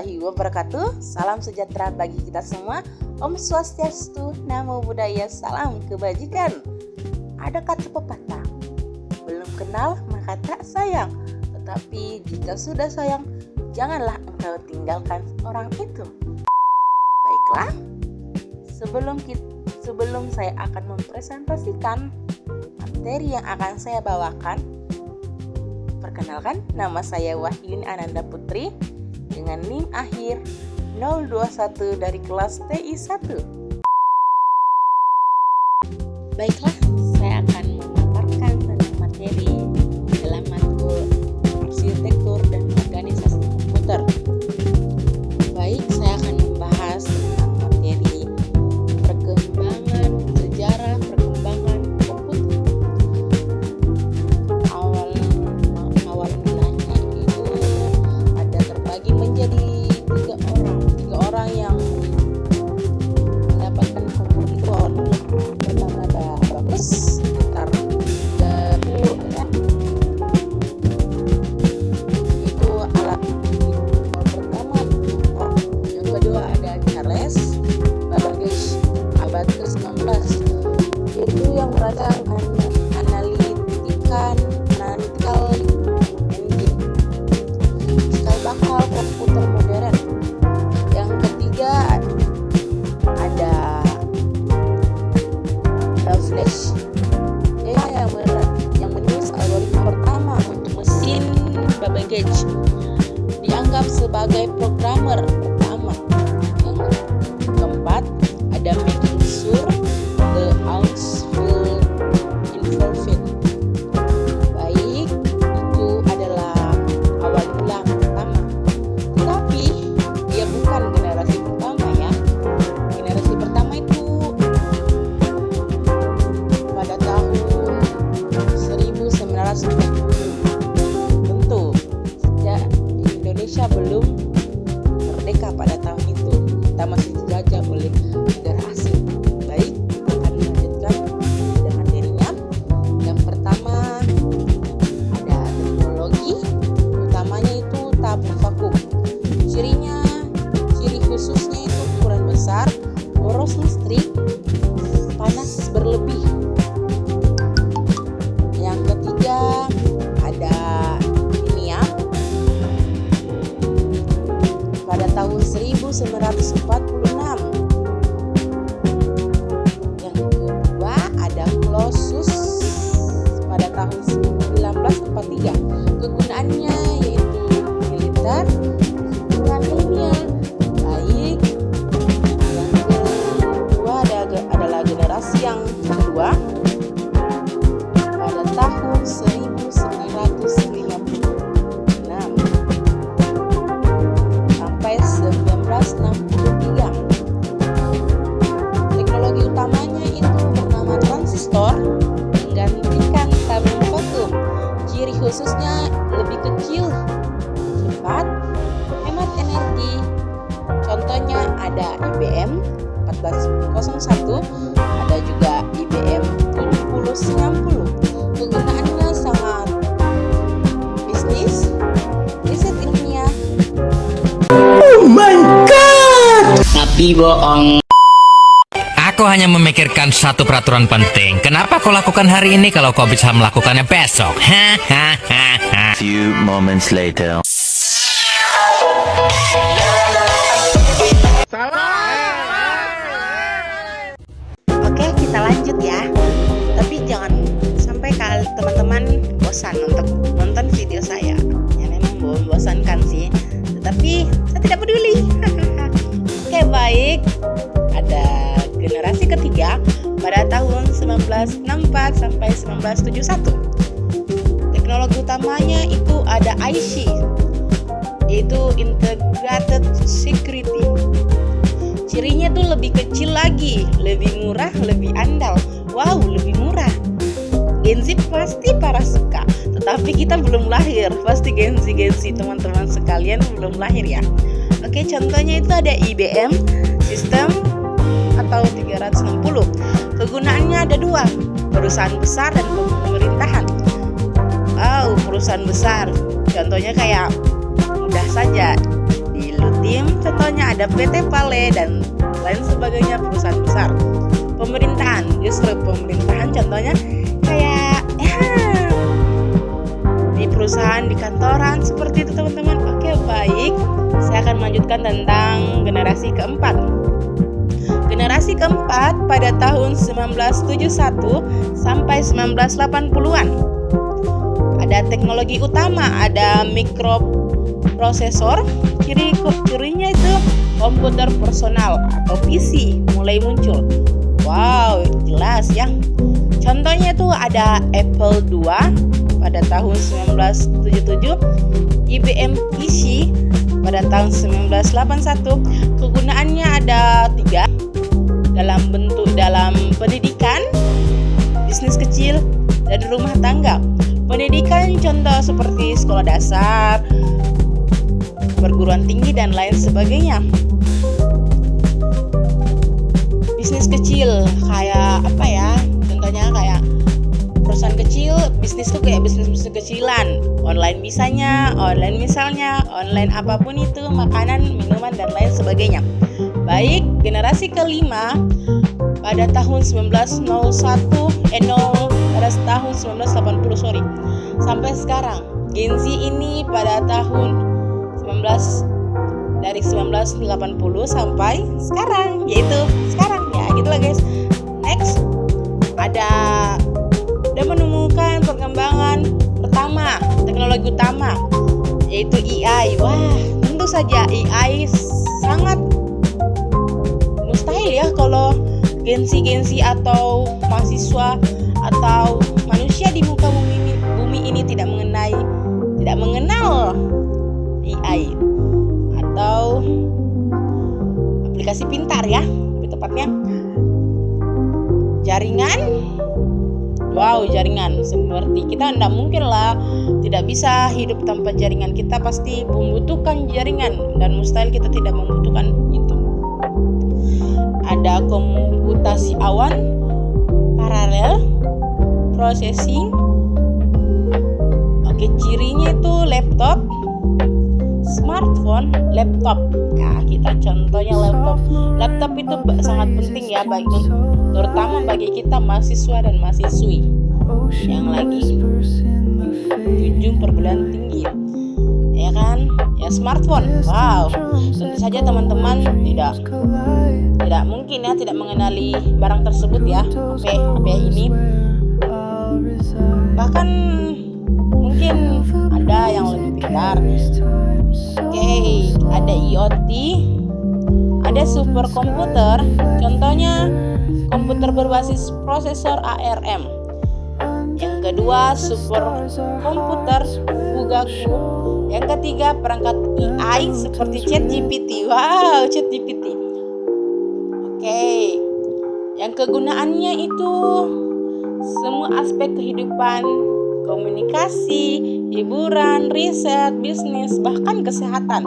warahmatullahi wabarakatuh. Salam sejahtera bagi kita semua. Om Swastiastu, Namo Buddhaya, salam kebajikan. Ada kata pepatah, belum kenal maka tak sayang. Tetapi jika sudah sayang, janganlah engkau tinggalkan orang itu. Baiklah, sebelum saya akan mempresentasikan materi yang akan saya bawakan, perkenalkan, nama saya Wahyuni Ananda Putri dengan NIM akhir 021 dari kelas TI 1. Baiklah, saya akan memaparkan tentang materi dalam matkul arsitektur dan organisasi komputer. Baik, saya akan membahas tentang materi perkembangan sejarah perkembangan komputer. Awal mulanya itu ada terbagi menjadi tiga orang yang mendapatkan komputer. Pertama ada Bagus sekitar 30 ya. Itu alat pertama. Yang kedua ada Charles Babbage abad ke-19. Itu yang merancang analytical engine, cikal bakal komputer modern. Yang ketiga ada Flash, dia yang menulis algoritma pertama untuk mesin Babbage, dianggap sebagai programmer pertama. Yang keempat ada making sure the ounce will involved. Baik, itu adalah awal mula pertama, tetapi dia bukan generasi pertama ya. Generasi pertama itu pada tahun 1940. Tentu sejak Indonesia belum merdeka pada tahun itu, kita masih dijajah oleh negara asing. Baik, kita akan melanjutkan dengan materinya. Yang pertama ada teknologi utamanya itu tabung vakum. Ciri khususnya itu ukuran besar, boros listrik, panas berlebih. Yang ketiga ada ini ya, pada tahun 1946. Yang kedua ada Colossus pada tahun 1943. Kegunaannya yaitu militer dan ilmiah. Baik, yang kedua adalah generasi yang kedua pada tahun 1956 sampai 1963. Teknologi utamanya itu bernama transistor, menggantikan tabung vakum. Ciri khususnya lebih kecil, cepat, hemat energi. Contohnya ada IBM 1401, ada juga IBM 7090. Kegunaannya sangat bisnis, riset ilmiah. Oh my god! Tapi bohong. Aku hanya memikirkan satu peraturan penting. Kenapa kau lakukan hari ini kalau kau bisa melakukannya besok? Few moments later. Oke, kita lanjut ya. Tapi jangan sampai teman-teman bosan untuk nonton video saya. Ya memang membosankan sih, tetapi saya tidak peduli. Oke, baik. Ada generasi ketiga pada tahun 1964 sampai 1971. Teknologi utamanya itu ada IC, yaitu Integrated Security. Cirinya tuh lebih kecil lagi, lebih murah, lebih andal. Wow, lebih murah. Gen Z pasti para suka, tetapi kita belum lahir. Pasti Gen Z teman-teman sekalian belum lahir ya. Oke, contohnya itu ada IBM sistem atau 360. Kegunaannya ada dua, perusahaan besar dan pemerintahan. Wow, perusahaan besar. Contohnya kayak mudah saja di contohnya ada PT Pale dan lain sebagainya, perusahaan besar. Pemerintahan, justru pemerintahan contohnya kayak di perusahaan, di kantoran, seperti itu teman-teman. Oke, baik, saya akan melanjutkan tentang generasi keempat. Generasi keempat pada tahun 1971 sampai 1980-an. Ada teknologi utama, ada mikroprosesor, cirinya itu komputer personal atau PC mulai muncul. Wow, jelas ya. Contohnya tuh ada Apple II pada tahun 1977, IBM PC pada tahun 1981. Kegunaannya ada 3 dalam pendidikan, bisnis kecil, dan rumah tangga. Pendidikan contoh seperti sekolah dasar, perguruan tinggi, dan lain sebagainya. Bisnis kecil kayak apa ya? Contohnya kayak perusahaan kecil, bisnis tuh kayak bisnis kecilan, online misalnya, online apapun itu, makanan, minuman, dan lain sebagainya. Baik, generasi kelima pada tahun 1980 sampai sekarang. Gen Z ini pada tahun 1980 sampai sekarang, yaitu sekarang ya, gitulah guys. Next, udah menemukan perkembangan pertama, teknologi utama, yaitu AI. Wah, tentu saja AI sangat mustahil ya kalau Gen Z atau mahasiswa atau manusia di muka bumi ini tidak mengenal AI atau aplikasi pintar ya, lebih tepatnya jaringan. Wow, jaringan, seperti kita tidak mungkin lah tidak bisa hidup tanpa jaringan. Kita pasti membutuhkan jaringan dan mustahil kita tidak membutuhkan itu. Ada komputasi awan, paralel, processing. Oke, cirinya itu laptop, smartphone, laptop. Ya, kita contohnya laptop. Laptop itu sangat penting ya, terutama bagi kita mahasiswa dan mahasiswi yang lagi junjung perguruan tinggi, ya kan? Ya, smartphone. Wow, tentu saja teman-teman tidak mungkin ya tidak mengenali barang tersebut ya, HP ini. Bahkan mungkin ada yang lebih pintar. Oke, ada IoT, ada superkomputer, contohnya komputer berbasis prosesor ARM. Yang kedua, superkomputer Fugaku. Yang ketiga, perangkat AI seperti ChatGPT. Wow, ChatGPT. Oke, yang kegunaannya itu semua aspek kehidupan, komunikasi, hiburan, riset, bisnis, bahkan kesehatan.